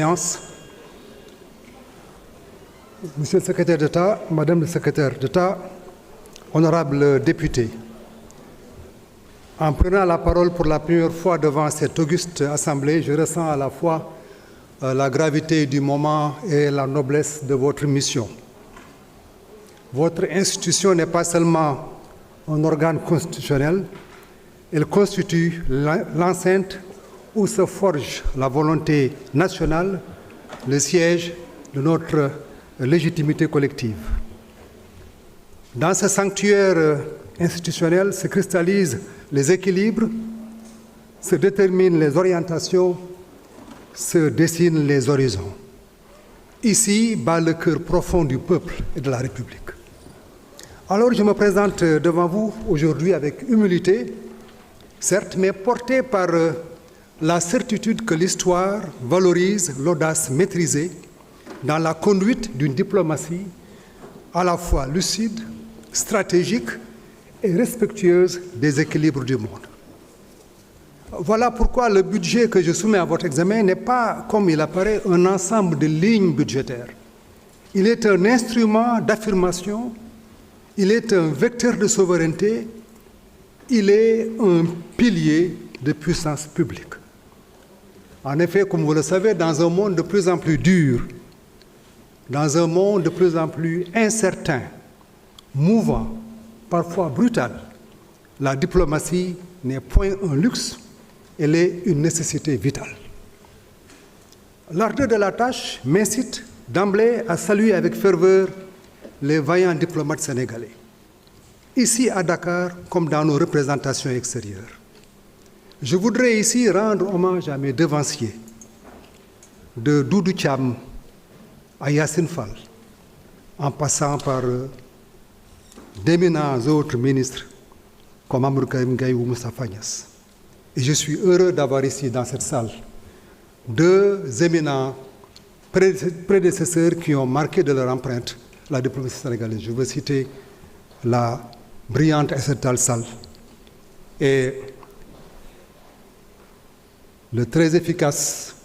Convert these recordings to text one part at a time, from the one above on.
Monsieur le secrétaire d'État, Madame le secrétaire d'État, honorables députés, en prenant la parole pour la première fois devant cette auguste assemblée, je ressens à la fois la gravité du moment et la noblesse de votre mission. Votre institution n'est pas seulement un organe constitutionnel, elle constitue l'enceinte où se forge la volonté nationale, le siège de notre légitimité collective. Dans ce sanctuaire institutionnel se cristallisent les équilibres, se déterminent les orientations, se dessinent les horizons. Ici bat le cœur profond du peuple et de la République. Alors je me présente devant vous aujourd'hui avec humilité, certes, mais porté par la certitude que l'histoire valorise l'audace maîtrisée dans la conduite d'une diplomatie à la fois lucide, stratégique et respectueuse des équilibres du monde. Voilà pourquoi le budget que je soumets à votre examen n'est pas, comme il apparaît, un ensemble de lignes budgétaires. Il est un instrument d'affirmation, il est un vecteur de souveraineté, il est un pilier de puissance publique. En effet, comme vous le savez, dans un monde de plus en plus dur, dans un monde de plus en plus incertain, mouvant, parfois brutal, la diplomatie n'est point un luxe, elle est une nécessité vitale. L'ardeur de la tâche m'incite d'emblée à saluer avec ferveur les vaillants diplomates sénégalais, ici à Dakar comme dans nos représentations extérieures. Je voudrais ici rendre hommage à mes devanciers, de Doudou Thiam à Yassine Fall, en passant par d'éminents autres ministres comme Amadou Karim Gaye ou Moustapha Niasse. Et je suis heureux d'avoir ici dans cette salle deux éminents prédécesseurs qui ont marqué de leur empreinte la diplomatie sénégalaise. Je veux citer la brillante Aïssata Tall Sall et le très efficace,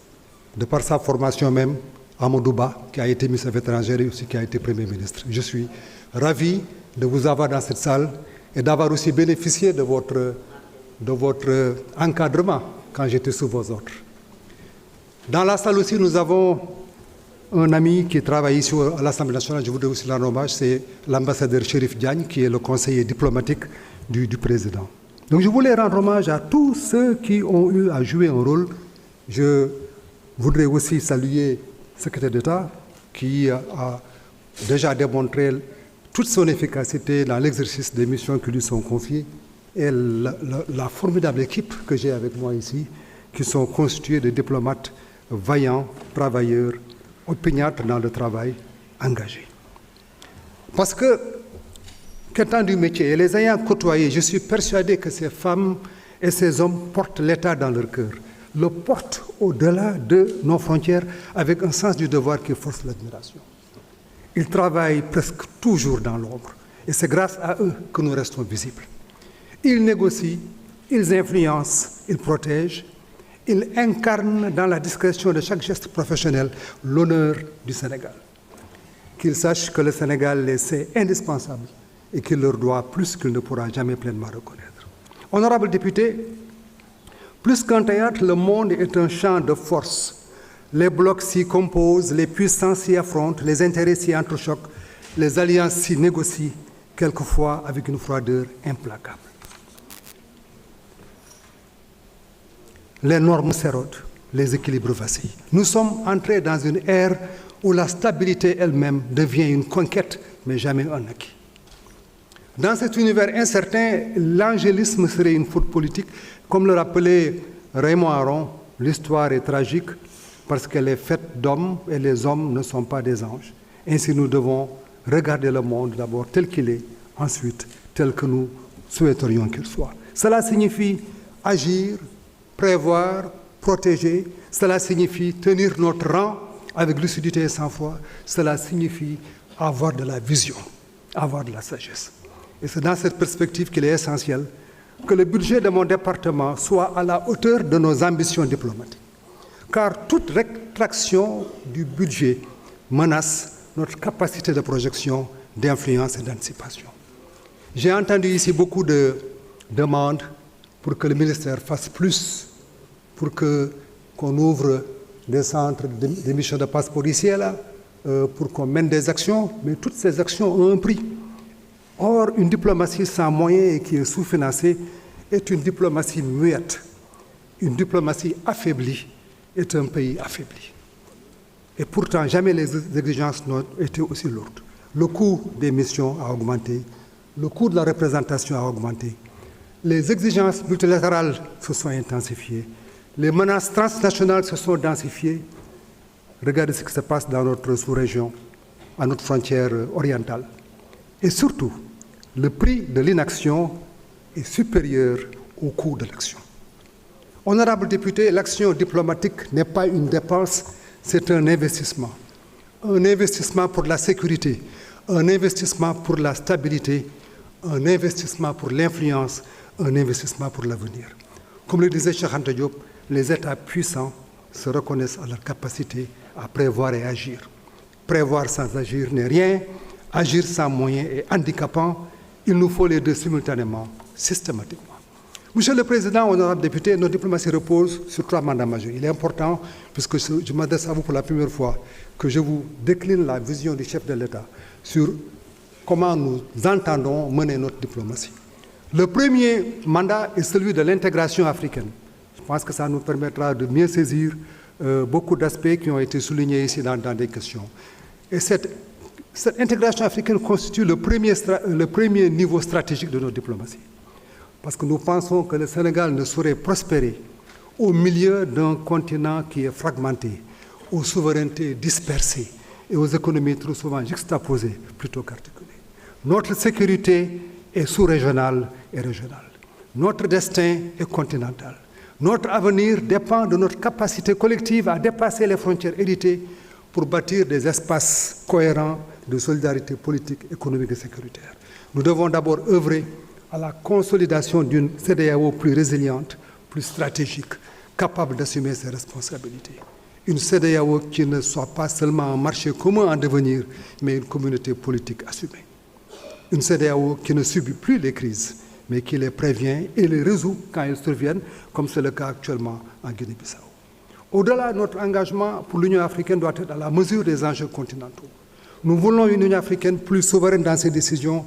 de par sa formation même, Amadou Ba, qui a été ministre des Affaires étrangères et aussi qui a été Premier ministre. Je suis ravi de vous avoir dans cette salle et d'avoir aussi bénéficié de votre encadrement quand j'étais sous vos ordres. Dans la salle aussi, nous avons un ami qui travaille ici à l'Assemblée nationale, je voudrais aussi rendre hommage, c'est l'ambassadeur Chérif Diagne, qui est le conseiller diplomatique du président. Donc je voulais rendre hommage à tous ceux qui ont eu à jouer un rôle. Je voudrais aussi saluer le secrétaire d'État qui a déjà démontré toute son efficacité dans l'exercice des missions qui lui sont confiées et la formidable équipe que j'ai avec moi ici, qui sont constituées de diplomates vaillants, travailleurs, opiniâtres dans le travail, engagés. Parce que, qu'étant du métier et les ayant côtoyés, je suis persuadé que ces femmes et ces hommes portent l'État dans leur cœur, le portent au-delà de nos frontières avec un sens du devoir qui force l'admiration. Ils travaillent presque toujours dans l'ombre et c'est grâce à eux que nous restons visibles. Ils négocient, ils influencent, ils protègent, ils incarnent dans la discrétion de chaque geste professionnel l'honneur du Sénégal. Qu'ils sachent que le Sénégal les sait indispensables et qu'il leur doit plus qu'il ne pourra jamais pleinement reconnaître. Honorables députés, plus qu'un théâtre, le monde est un champ de force. Les blocs s'y composent, les puissances s'y affrontent, les intérêts s'y entrechoquent, les alliances s'y négocient, quelquefois avec une froideur implacable. Les normes s'érodent, les équilibres vacillent. Nous sommes entrés dans une ère où la stabilité elle-même devient une conquête, mais jamais un acquis. Dans cet univers incertain, l'angélisme serait une faute politique. Comme le rappelait Raymond Aron, l'histoire est tragique parce qu'elle est faite d'hommes et les hommes ne sont pas des anges. Ainsi, nous devons regarder le monde d'abord tel qu'il est, ensuite tel que nous souhaiterions qu'il soit. Cela signifie agir, prévoir, protéger. Cela signifie tenir notre rang avec lucidité et sang-froid. Cela signifie avoir de la vision, avoir de la sagesse. Et c'est dans cette perspective qu'il est essentiel que le budget de mon département soit à la hauteur de nos ambitions diplomatiques. car toute rétraction du budget menace notre capacité de projection, d'influence et d'anticipation. J'ai entendu ici beaucoup de demandes pour que le ministère fasse plus, pour qu'on ouvre des centres d'émission de passeports ici et là, pour qu'on mène des actions, mais toutes ces actions ont un prix. Or, une diplomatie sans moyens et qui est sous-financée est une diplomatie muette. Une diplomatie affaiblie est un pays affaibli. Et pourtant, jamais les exigences n'ont été aussi lourdes. Le coût des missions a augmenté, le coût de la représentation a augmenté, les exigences multilatérales se sont intensifiées, les menaces transnationales se sont densifiées. Regardez ce qui se passe dans notre sous-région, à notre frontière orientale. Et surtout, le prix de l'inaction est supérieur au coût de l'action. Honorables députés, l'action diplomatique n'est pas une dépense, c'est un investissement. Un investissement pour la sécurité, un investissement pour la stabilité, un investissement pour l'influence, un investissement pour l'avenir. Comme le disait Cheikh Anta Diop, les États puissants se reconnaissent à leur capacité à prévoir et agir. Prévoir sans agir n'est rien, agir sans moyens est handicapant. Il nous faut les deux simultanément, systématiquement. Monsieur le Président, honorables députés, notre diplomatie repose sur 3 mandats majeurs. Il est important, puisque je m'adresse à vous pour la première fois, que je vous décline la vision du chef de l'État sur comment nous entendons mener notre diplomatie. Le premier mandat est celui de l'intégration africaine. Je pense que ça nous permettra de mieux saisir beaucoup d'aspects qui ont été soulignés ici dans des questions. Et cette intégration africaine constitue le premier niveau stratégique de notre diplomatie. Parce que nous pensons que le Sénégal ne saurait prospérer au milieu d'un continent qui est fragmenté, aux souverainetés dispersées et aux économies trop souvent juxtaposées plutôt qu'articulées. Notre sécurité est sous-régionale et régionale. Notre destin est continental. Notre avenir dépend de notre capacité collective à dépasser les frontières héritées pour bâtir des espaces cohérents de solidarité politique, économique et sécuritaire. Nous devons d'abord œuvrer à la consolidation d'une CEDEAO plus résiliente, plus stratégique, capable d'assumer ses responsabilités. Une CEDEAO qui ne soit pas seulement un marché commun en devenir, mais une communauté politique assumée. Une CEDEAO qui ne subit plus les crises, mais qui les prévient et les résout quand elles surviennent, comme c'est le cas actuellement en Guinée-Bissau. Au-delà, notre engagement pour l'Union africaine doit être à la mesure des enjeux continentaux. Nous voulons une Union africaine plus souveraine dans ses décisions,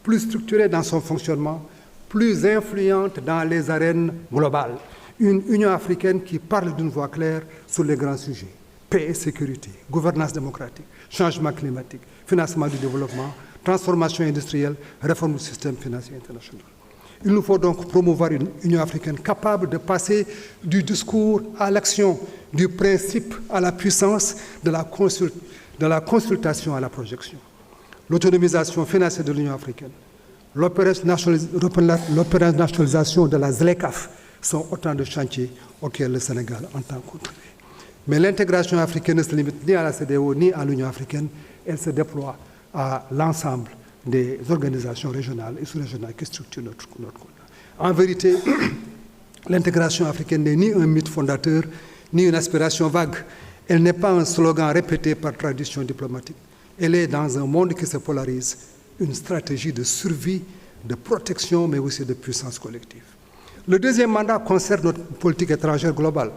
plus structurée dans son fonctionnement, plus influente dans les arènes globales. Une Union africaine qui parle d'une voix claire sur les grands sujets. Paix et sécurité, gouvernance démocratique, changement climatique, financement du développement, transformation industrielle, réforme du système financier international. Il nous faut donc promouvoir une Union africaine capable de passer du discours à l'action, du principe à la puissance, de la consultation à la projection. L'autonomisation financière de l'Union africaine, l'opérationnalisation de la ZLECAf sont autant de chantiers auxquels le Sénégal entend contribuer. Mais l'intégration africaine ne se limite ni à la CEDEAO ni à l'Union africaine, elle se déploie à l'ensemble des organisations régionales et sous-régionales qui structurent notre continent. En vérité, l'intégration africaine n'est ni un mythe fondateur, ni une aspiration vague. Elle n'est pas un slogan répété par tradition diplomatique. Elle est, dans un monde qui se polarise, une stratégie de survie, de protection, mais aussi de puissance collective. Le deuxième mandat concerne notre politique étrangère globale,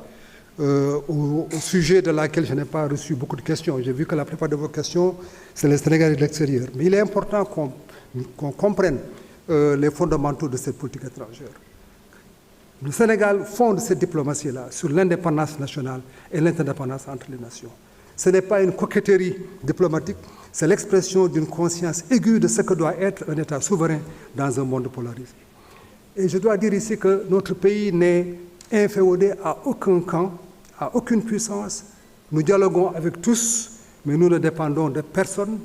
au sujet de laquelle je n'ai pas reçu beaucoup de questions. J'ai vu que la plupart de vos questions, c'est le Sénégal et l'extérieur. Mais il est important qu'on comprenne les fondamentaux de cette politique étrangère. Le Sénégal fonde cette diplomatie-là sur l'indépendance nationale et l'interdépendance entre les nations. Ce n'est pas une coquetterie diplomatique, c'est l'expression d'une conscience aiguë de ce que doit être un État souverain dans un monde polarisé. Et je dois dire ici que notre pays n'est inféodé à aucun camp, à aucune puissance. Nous dialoguons avec tous, mais nous ne dépendons de personne,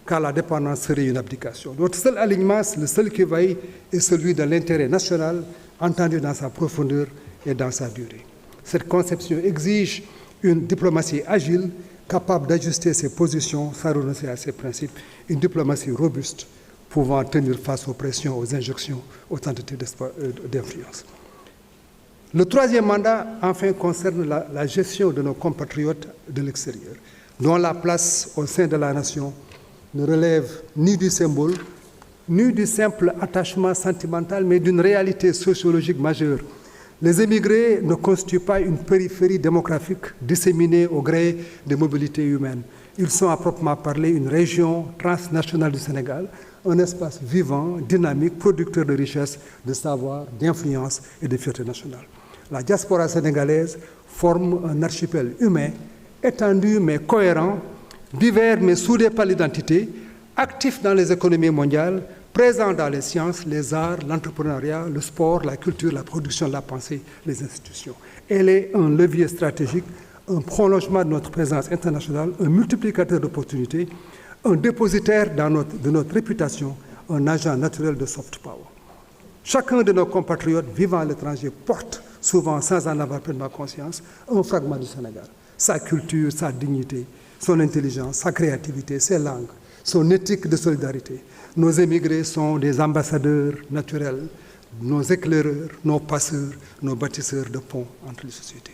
car la dépendance serait une abdication. Notre seul alignement, le seul qui vaille, est celui de l'intérêt national, entendu dans sa profondeur et dans sa durée. Cette conception exige une diplomatie agile, capable d'ajuster ses positions sans renoncer à ses principes, une diplomatie robuste, pouvant tenir face aux pressions, aux injonctions, aux tentatives d'influence. Le troisième mandat, enfin, concerne la gestion de nos compatriotes de l'extérieur, dont la place au sein de la nation ne relève ni du symbole, ni du simple attachement sentimental, mais d'une réalité sociologique majeure. Les émigrés ne constituent pas une périphérie démographique disséminée au gré des mobilités humaines. Ils sont à proprement parler une région transnationale du Sénégal, un espace vivant, dynamique, producteur de richesses, de savoir, d'influence et de fierté nationale. La diaspora sénégalaise forme un archipel humain, étendu mais cohérent, divers mais soudé par l'identité, actif dans les économies mondiales, présent dans les sciences, les arts, l'entrepreneuriat, le sport, la culture, la production de la pensée, les institutions. Elle est un levier stratégique, un prolongement de notre présence internationale, un multiplicateur d'opportunités, un dépositaire de notre réputation, un agent naturel de soft power. Chacun de nos compatriotes vivant à l'étranger porte, souvent sans en avoir pleinement conscience, un fragment du Sénégal. Sa culture, sa dignité, son intelligence, sa créativité, ses langues, son éthique de solidarité. Nos émigrés sont des ambassadeurs naturels, nos éclaireurs, nos passeurs, nos bâtisseurs de ponts entre les sociétés.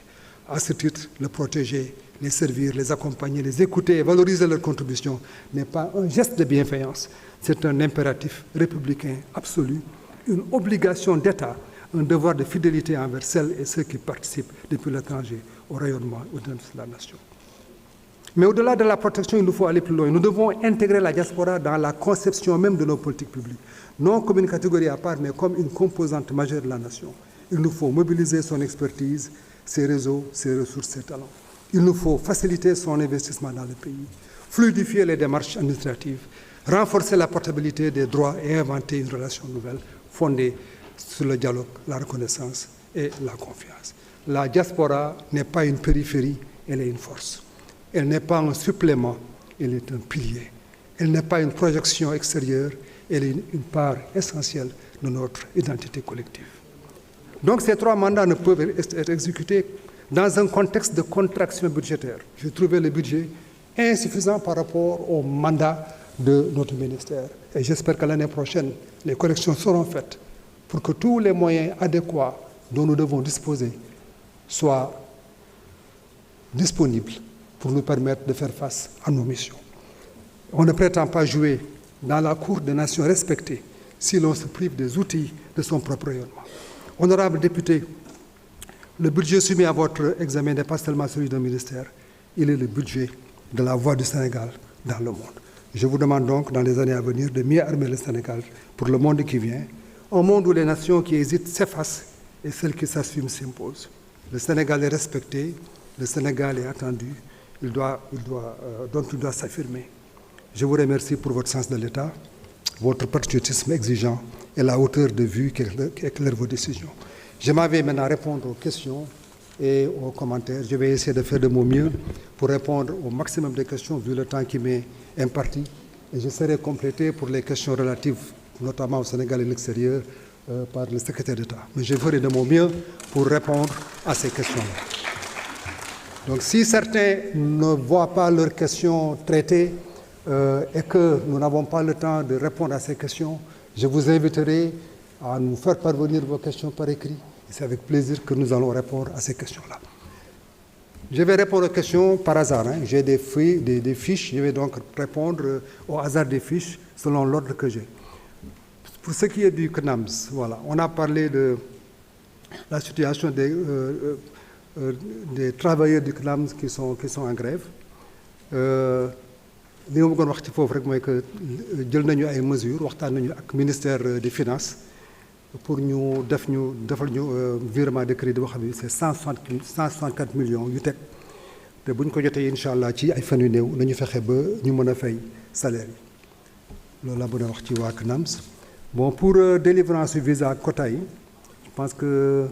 À ce titre, le protéger, les servir, les accompagner, les écouter et valoriser leur contribution n'est pas un geste de bienveillance, c'est un impératif républicain absolu, une obligation d'État, un devoir de fidélité envers celles et ceux qui participent depuis l'étranger au rayonnement de la nation. Mais au-delà de la protection, il nous faut aller plus loin. Nous devons intégrer la diaspora dans la conception même de nos politiques publiques, non comme une catégorie à part, mais comme une composante majeure de la nation. Il nous faut mobiliser son expertise, ses réseaux, ses ressources, ses talents. Il nous faut faciliter son investissement dans le pays, fluidifier les démarches administratives, renforcer la portabilité des droits et inventer une relation nouvelle fondée sur le dialogue, la reconnaissance et la confiance. La diaspora n'est pas une périphérie, elle est une force. Elle n'est pas un supplément, elle est un pilier. Elle n'est pas une projection extérieure, elle est une part essentielle de notre identité collective. Donc ces trois mandats ne peuvent être exécutés dans un contexte de contraction budgétaire. J'ai trouvé le budget insuffisant par rapport au mandat de notre ministère. Et j'espère qu'à l'année prochaine, les corrections seront faites pour que tous les moyens adéquats dont nous devons disposer soient disponibles pour nous permettre de faire face à nos missions. On ne prétend pas jouer dans la cour des nations respectées si l'on se prive des outils de son propre rayonnement. Honorables députés, le budget soumis à votre examen n'est pas seulement celui d'un ministère, il est le budget de la voix du Sénégal dans le monde. Je vous demande donc, dans les années à venir, de mieux armer le Sénégal pour le monde qui vient, un monde où les nations qui hésitent s'effacent et celles qui s'assument s'imposent. Le Sénégal est respecté, le Sénégal est attendu, donc il doit s'affirmer. Je vous remercie pour votre sens de l'État, votre patriotisme exigeant et la hauteur de vue qui éclaire vos décisions. Je m'en vais maintenant répondre aux questions et aux commentaires. Je vais essayer de faire de mon mieux pour répondre au maximum de questions vu le temps qui m'est imparti. Et je serai complété pour les questions relatives, notamment au Sénégal et l'extérieur, par le secrétaire d'État. Mais je ferai de mon mieux pour répondre à ces questions-là. Donc si certains ne voient pas leurs questions traitées et que nous n'avons pas le temps de répondre à ces questions, je vous inviterai à nous faire parvenir vos questions par écrit. Et c'est avec plaisir que nous allons répondre à ces questions-là. Je vais répondre aux questions par hasard. J'ai des fiches, je vais donc répondre au hasard des fiches selon l'ordre que j'ai. Pour ce qui est du CNAMS, voilà, on a parlé de la situation des travailleurs du CNAMS qui sont en grève. Li ma bëggoon wax ci foofu rek mooy que jël nañu ay mesures waxtaan nañu ak ministère des finances pour ñu defal ñu virement de crédit boo xam ne c'est 164 millions yu teg te bu ñu ko jotee incha allah ci ay fan yu néew nañu fexe ba ñu mën a fay salaire yi loolu laa mën a wax ci waa CNAMS. Bon, pour délivrance du visa quota yi je pense que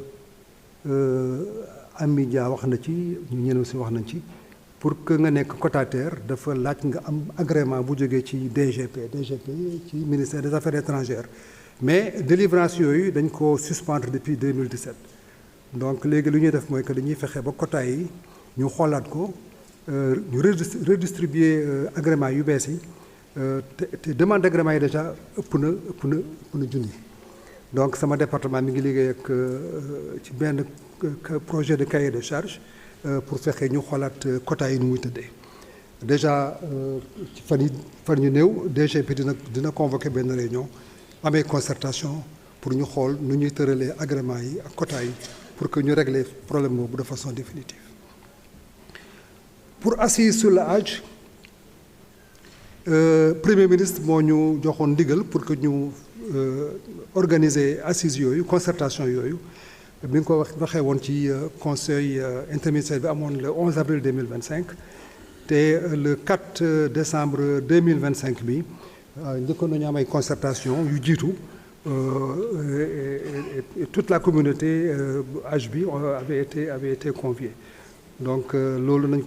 Ami Dia wax na ci ñu ñeneen aussi wax nañ ci. Pour que nga nekk quotataire dafa laaj nga am agrément bu jógee ci DGP ci ministère des Affaires étrangères mais délivrance yooyu dañ ko suspendre depuis 2017 donc léegi lu ñuy def mooy que dañuy fexe ba quota yi ñu xoolaat ko ñu redistribuer agrément yu bees yi te demande d'agrément yi déjà ëpp na junni donc sama département mi ngi liggéey ak ci benn projet de cahier de charge pour fexe ñu xoolaat quota yi nu muy tëddee déjà ci fan yu néew DGP dina convoquer benn réunion amee concertation pour ñu xool nu ñuy tëralee agrément yi ak quota yi pour que ñu régler problème boobu de façon définitive. Pour assise sur l'âge, Premier ministre moo ñu joxoon ndigal pour que ñu organiser assises yooyu concertation yooyu bi nga ko waxee woon ci conseil interministériel bi amoon le 11 avril 2025 te le 4 décembre 2025 bi njëkkoon nañu am ay concertation yu jiitu et toute la communauté âge bi avait été conviée donc loolu nañ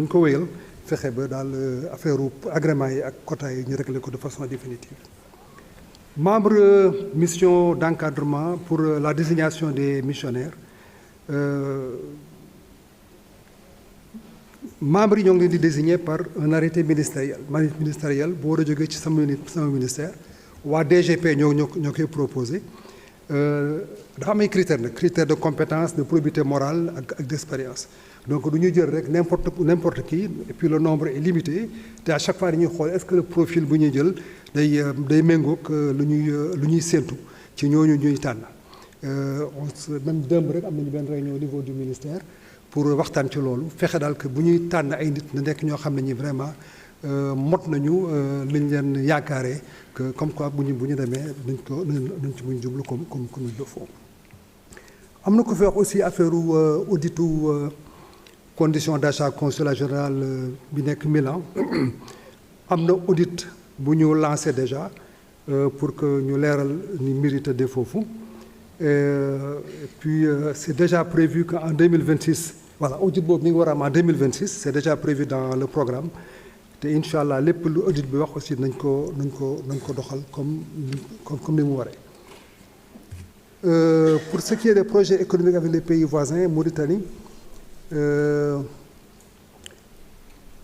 ko wéyal fexe ba daal affaire agrément yi ak quota yi ñu régler ko de façon définitive. Membre mission d'encadrement pour la désignation des missionnaires membres yi ñoo ngi leen di désigner par un arrêté ministériel bu war a jógee ci sama ministère waa DGP ñoo koy proposé dafa am ay critères nag critères de compétence de probité morale ak d'expérience donc du ñu jël rek n'importe qui et puis le nombre est limité te à chaque fois dañuy xool est-ce que le profil bu ñuy jël day méngoog lu ñuy séentu ci ñooñu ñuy tànn même démb rek am nañu benn réunion au niveau du ministère pour waxtaan ci loolu fexe daal que bu ñuy tànn ay nit na nekk ñoo xam ne ñi vraiment mot nañu liñ leen yaakaaree que comme quoi bu ñu demee nañ ci buñ jublu comme il le faut. am na ko fi wax aussi affaire auditu conditions d'achat consulat général bi nekk Milan am na audit bu ñu lancé déjà pour que ñu leeral ni mérite de foofu et puis c'est déjà prévu qu'en 2026 voilà audit boobu mi ngi war a am en 2026 c'est déjà prévu dans le programme te incha allah lépp lu audit bi wax aussi nañ ko doxal comme ni mu waree. Pour ce qui est des projets économiques avec les pays voisins, Mauritanie,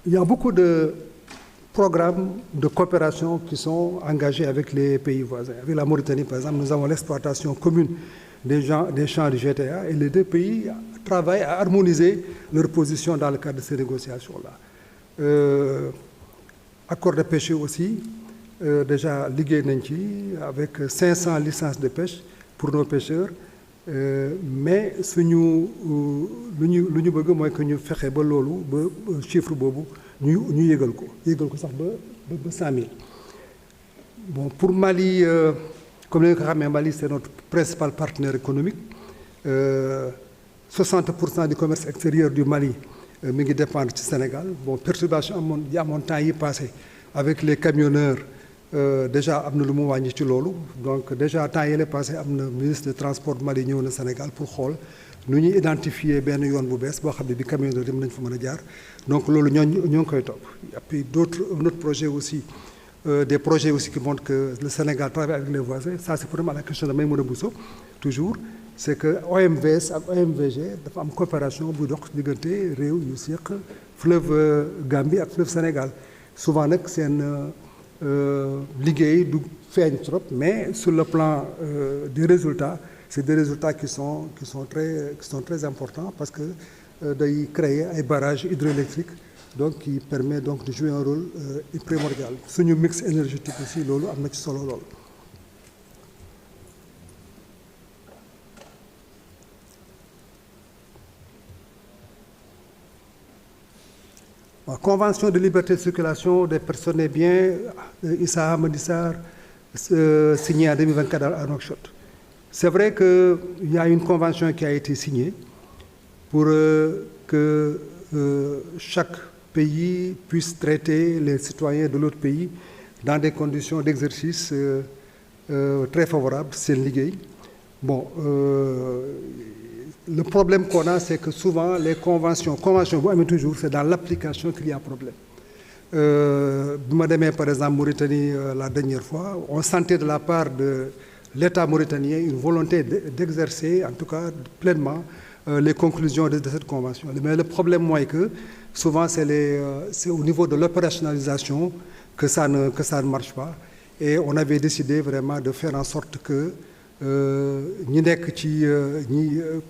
il y a beaucoup de programmes de coopération qui sont engagés avec les pays voisins. Avec la Mauritanie, par exemple, nous avons l'exploitation commune des champs du GTA et les deux pays travaillent à harmoniser leur position dans le cadre de ces négociations-là. Accord de pêche aussi, déjà liggéey nañ ci avec 500 licences de pêche pour nos pêcheurs mais suñu lu ñu bëgg mooy que ñu fexe ba loolu ba chiffre boobu ñu yégal ko sax ba 100 000. Bon pour Mali comme ni nga ko xamee Mali c'est notre principal partenaire économique 60% du commerce extérieur du Mali mi ngi dépendre ci Sénégal bon perturbation amoon temps yi passé avec les camionneurs déjà am na lu mu wàññi ci loolu donc déjà temps yële passé am na ministre des transports Mali ñëw na Sénégal pour xool nu ñuy identifier benn yoon bu bees boo xam ne bi camionneurs yi mën nañ fa mën a jaar donc loolu ñoo ngi koy topp et puis un autre projet aussi des projets aussi qui montrent que le Sénégal travaille avec les voisins ça c'est vraiment la question de Maïmouna Bousso toujours c'est que OMVS ak OMVG dafa am coopération bu dox diggante réew yu seq fleuve Gambie ak fleuve Sénégal souvent nag seen liggéey du feeñ trop mais sur le plan des résultats c'est des résultats qui sont très importants parce que day créer ay barrages hydroélectriques donc qui permet donc de jouer un rôle primordial suñu mix énergétique aussi loolu am na ci solo lool. Convention de liberté de circulation des personnes et biens Issa Hamady Sarr signée en 2024 à Nouakchott. C'est vrai qu'il y a une convention qui a été signée pour que chaque pays puisse traiter les citoyens de l'autre pays dans des conditions d'exercice très favorables, c'est liggéey. Bon, le problème qu'on a, c'est que souvent les conventions bu amee toujours, c'est dans l'application qu'il y a problème. Bi ma demee par exemple Mauritanie la dernière fois, on sentait de la part de l'État mauritanien une volonté d'exercer, en tout cas pleinement, les conclusions de cette convention. Mais le problème, moi, que souvent c'est au niveau de l'opérationnalisation que ça ne marche pas. Et on avait décidé vraiment de faire en sorte que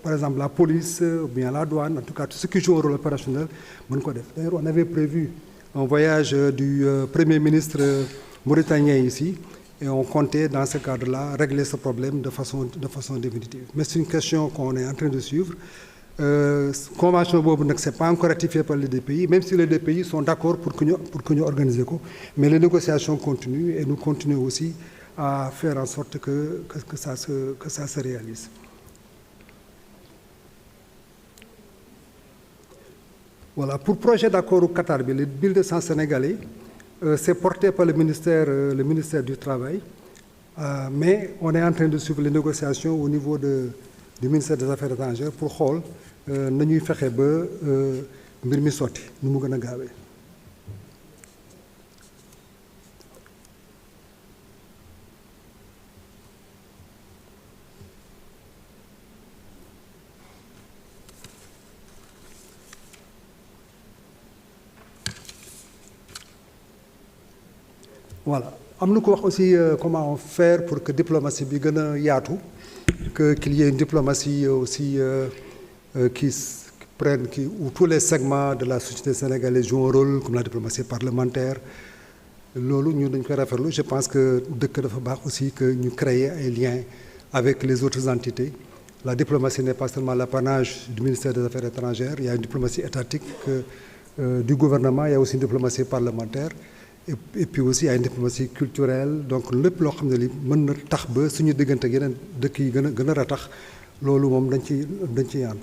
par exemple la police ou bien la douane, en tout cas tout ce qui joue un rôle opérationnel. D'ailleurs, on avait prévu un voyage du Premier ministre mauritanien ici, et on comptait dans ce cadre-là régler ce problème de façon définitive. Mais c'est une question qu'on est en train de suivre. Convention boobu nag c'est pas encore ratifié par les deux pays, même si les deux pays sont d'accord pour que ñu organiser ko, mais les négociations continuent et nous continuons aussi à faire en sorte que ça se réalise. Voilà, pour le projet d'accord au Qatar, le bill de sang sénégalais, c'est porté par le ministère du Travail, mais on est en train de suivre les négociations au niveau du ministère des Affaires étrangères pour xool nañuy fexe ba mbir mi sotti nu mu gën a gaawee. Voilà. Am na ko wax aussi comment faire pour que diplomatie bi gën a yaatu, qu'il y ait une diplomatie aussi où tous les segments de la société sénégalaise jouent un rôle, comme la diplomatie parlementaire. Loolu ñu dañ koy rafetlu. Je pense que dëkk dafa baax aussi que ñu créer ay liens avec les autres entités. La diplomatie n'est pas seulement l'apanage du ministère des Affaires étrangères, il y a une diplomatie étatique du gouvernement, il y a aussi une diplomatie parlementaire. Et puis aussi il y a une diplomatie culturelle. Donc lépp loo xam ne li mën na tax ba suñu diggante ak yeneen dëkk yi gën a ratax, loolu moom dañ ciy ànd.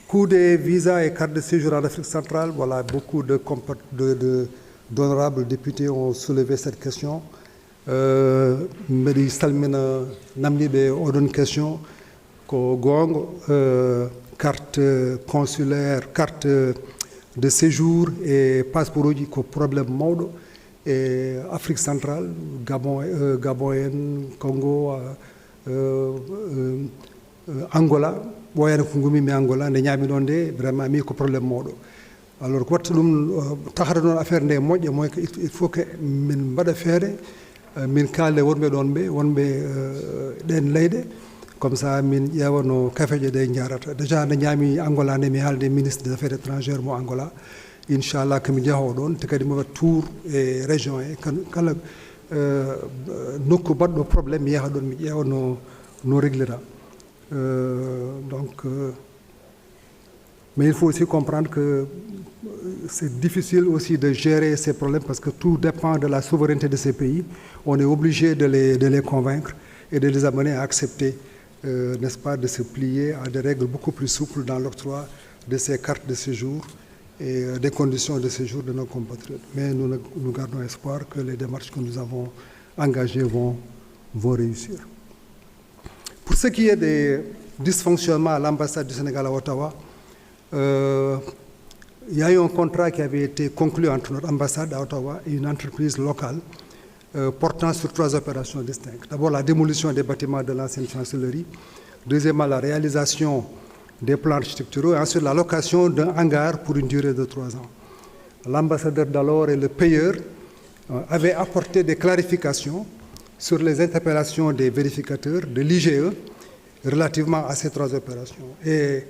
Coût des visas et cartes de séjour en Afrique centrale, voilà, beaucoup d'honorables députés ont soulevé cette question. Mbeɗi salmina namdiɓe oɗon question ko gonga carte consulaire, carte de séjour et passeport uji ko probléme mawɗo e Afrique centrale, Gabon en, Congo, Angola. ɓooyani ko ngumimi Angola nde ñaami ɗon nde vraiment mi ko probléme mawɗo. Alors ko watta ɗum tahata noon affaire nde moƴƴa moy que il faut que min mbaɗa feere min kaalde wonɓe ɗon ɓe wonɓe ɗen leyɗe, comme ça min ƴeewa no kafeje ɗe jarata. Déjà nde ñaami Angola nde mi haalde ministre des affaires étrangères mo Angola, inchallah komi jahowo ɗon te kadi mi waɗa tour e région e kala nokku mbaɗɗo probléme mi yaha ɗon mi ƴeewa no réglera. Mais il faut aussi comprendre que c'est difficile aussi de gérer ces problèmes parce que tout dépend de la souveraineté de ces pays. On est obligé de les convaincre et de les amener à accepter, n'est-ce pas, de se plier à des règles beaucoup plus souples dans l'octroi de ces cartes de séjour et des conditions de séjour de nos compatriotes. Mais nous gardons espoir que les démarches que nous avons engagées vont réussir. Pour ce qui est des dysfonctionnements à l'ambassade du Sénégal à Ottawa, il y a eu un contrat qui avait été conclu entre notre ambassade à Ottawa et une entreprise locale portant sur 3 opérations distinctes. D'abord, la démolition des bâtiments de l'ancienne chancellerie. Deuxièmement, la réalisation des plans architecturaux. Et ensuite, la location d'un hangar pour une durée de 3 ans. L'ambassadeur d'alors et le payeur avaient apporté des clarifications sur les interpellations des vérificateurs de l'IGE relativement à ces 3 opérations. Et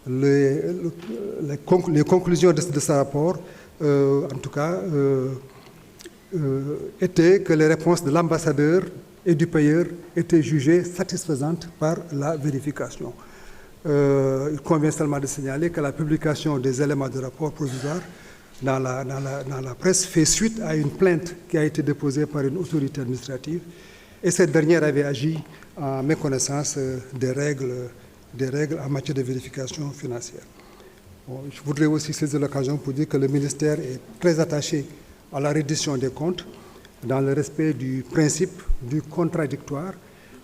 les conclusions de ce rapport, en tout cas, étaient que les réponses de l'ambassadeur et du payeur étaient jugées satisfaisantes par la vérification. Il convient seulement de signaler que la publication des éléments de rapport provisoire dans la presse fait suite à une plainte qui a été déposée par une autorité administrative et cette dernière avait agi en méconnaissance des règles en matière de vérification financière. Bon, je voudrais aussi saisir l'occasion pour dire que le ministère est très attaché à la reddition des comptes dans le respect du principe du contradictoire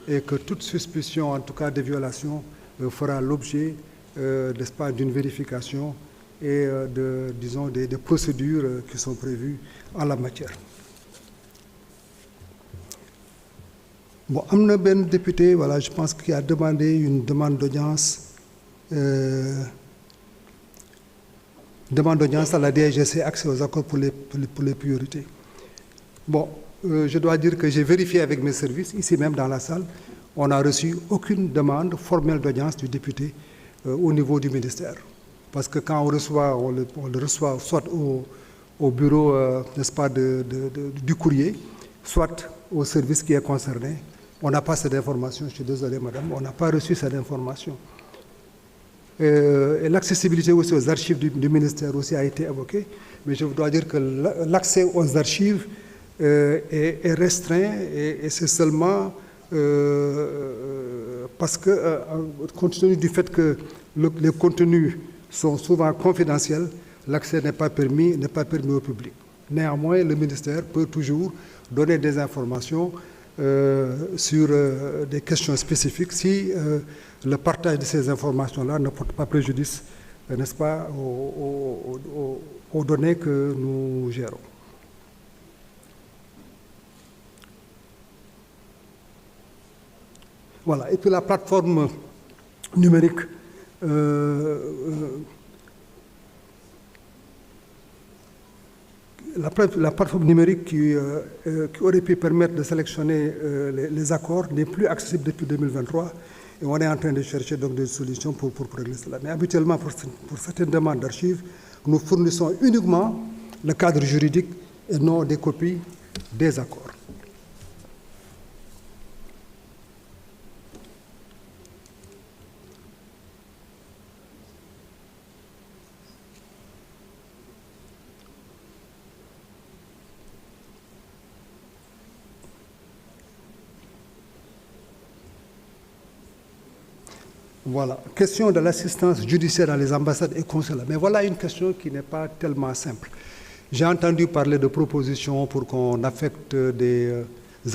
et que toute suspicion, en tout cas de violation, fera l'objet, n'est-ce pas, d'une vérification et des procédures qui sont prévues en la matière. Bon, am na benn député, voilà, je pense qu'il a demandé une demande d'audience à la DGC accès aux accords pour les priorités. Bon, je dois dire que j'ai vérifié avec mes services, ici même dans la salle, on n'a reçu aucune demande formelle d'audience du député au niveau du ministère. Parce que quand on le reçoit soit au bureau, n'est-ce pas, du courrier, soit au service qui est concerné. On n'a pas cette information, je suis désolé madame, on n'a pas reçu cette information. Et l'accessibilité aussi aux archives du ministère aussi a été évoquée, mais je dois dire que l'accès aux archives est restreint et c'est seulement parce que, compte tenu du fait que les contenus sont souvent confidentiels, l'accès n'est pas permis au public. Néanmoins, le ministère peut toujours donner des informations sur des questions spécifiques si le partage de ces informations-là ne porte pas préjudice, n'est-ce pas, aux données que nous gérons. Voilà, et puis la plateforme numérique la plateforme numérique qui aurait pu permettre de sélectionner les accords n'est plus accessible depuis 2023 et on est en train de chercher donc des solutions pour régler cela. Mais habituellement, pour certaines demandes d'archives, nous fournissons uniquement le cadre juridique et non des copies des accords. Voilà, question de l'assistance judiciaire dans les ambassades et consulats. Mais voilà une question qui n'est pas tellement simple. J'ai entendu parler de propositions pour qu'on affecte des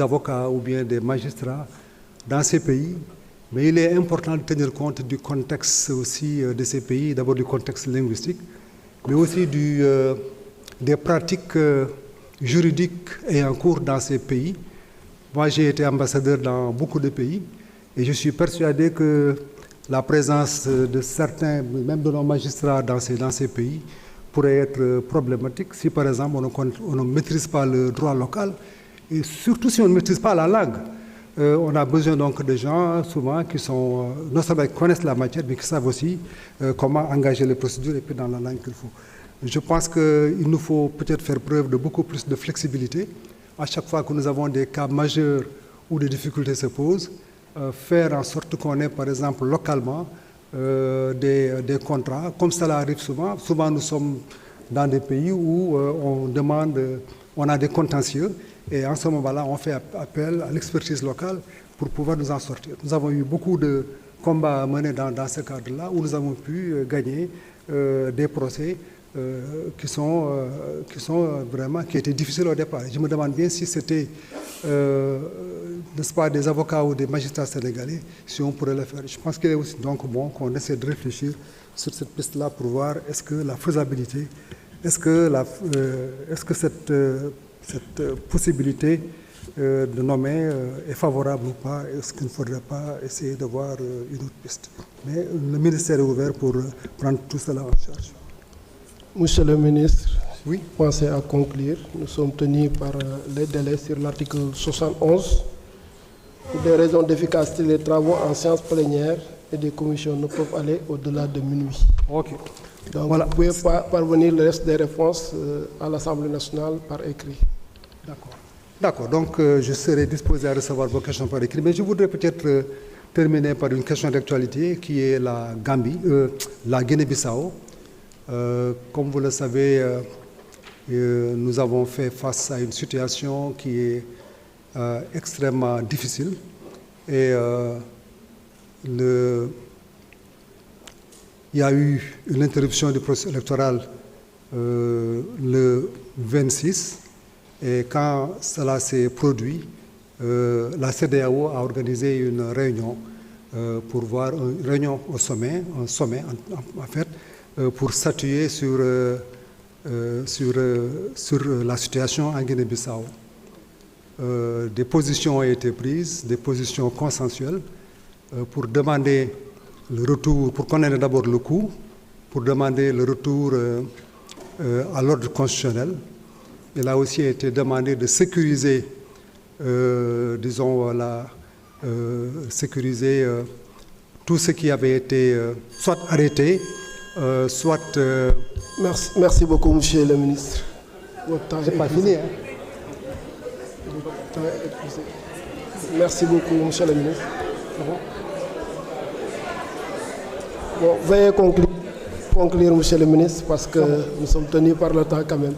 avocats ou bien des magistrats dans ces pays, mais il est important de tenir compte du contexte aussi de ces pays, d'abord du contexte linguistique, mais aussi des pratiques juridiques et en cours dans ces pays. Moi, j'ai été ambassadeur dans beaucoup de pays et je suis persuadé que la présence de certains, même de nos magistrats dans ces pays, pourrait être problématique si, par exemple, on ne maîtrise pas le droit local et surtout si on ne maîtrise pas la langue. On a besoin donc de gens, souvent, qui sont, non seulement qui connaissent la matière, mais qui savent aussi comment engager les procédures et puis dans la langue qu'il faut. Je pense qu'il nous faut peut-être faire preuve de beaucoup plus de flexibilité. À chaque fois que nous avons des cas majeurs où des difficultés se posent, faire en sorte qu'on ait, par exemple, localement, des contrats, comme cela arrive souvent. Souvent, nous sommes dans des pays où on a des contentieux, et en ce moment-là, on fait appel à l'expertise locale pour pouvoir nous en sortir. Nous avons eu beaucoup de combats à mener dans ce cadre-là, où nous avons pu gagner des procès qui étaient difficiles au départ. Je me demande bien si c'était n'est-ce pas, des avocats ou des magistrats sénégalais, si on pourrait le faire. Je pense qu'il est aussi donc bon qu'on essaie de réfléchir sur cette piste-là pour voir est-ce que la faisabilité, est-ce que cette possibilité de nommer est favorable ou pas, est-ce qu'il ne faudrait pas essayer de voir une autre piste. Mais le ministère est ouvert pour prendre tout cela en charge. Monsieur le ministre, oui. Pensez à conclure. Nous sommes tenus par les délais sur l'article 71. Pour des raisons d'efficacité, les travaux en séance plénière et des commissions ne peuvent aller au-delà de minuit. OK. Donc, voilà. Vous pouvez pas parvenir le reste des réponses à l'Assemblée nationale par écrit. D'accord. Donc, je serai disposé à recevoir vos questions par écrit. Mais je voudrais peut-être terminer par une question d'actualité qui est la Guinée-Bissau. Comme vous le savez, nous avons fait face à une situation qui est extrêmement difficile et il y a eu une interruption du processus électoral le 26 et quand cela s'est produit, la CEDEAO a organisé une réunion pour voir une réunion au sommet, un sommet en fait, pour statuer sur la situation en Guinée-Bissau. Des positions ont été prises, des positions consensuelles, pour demander le retour, pour connaître d'abord le coût, pour demander le retour à l'ordre constitutionnel Il a aussi été demandé de sécuriser, sécuriser tout ce qui avait été soit arrêté, soit... Merci beaucoup, monsieur le ministre. Votre temps C'est pas fini, hein? Votre temps est épuisé. Merci beaucoup, monsieur le ministre. Bon, veuillez conclure, monsieur le ministre, parce que nous sommes tenus par le temps quand même.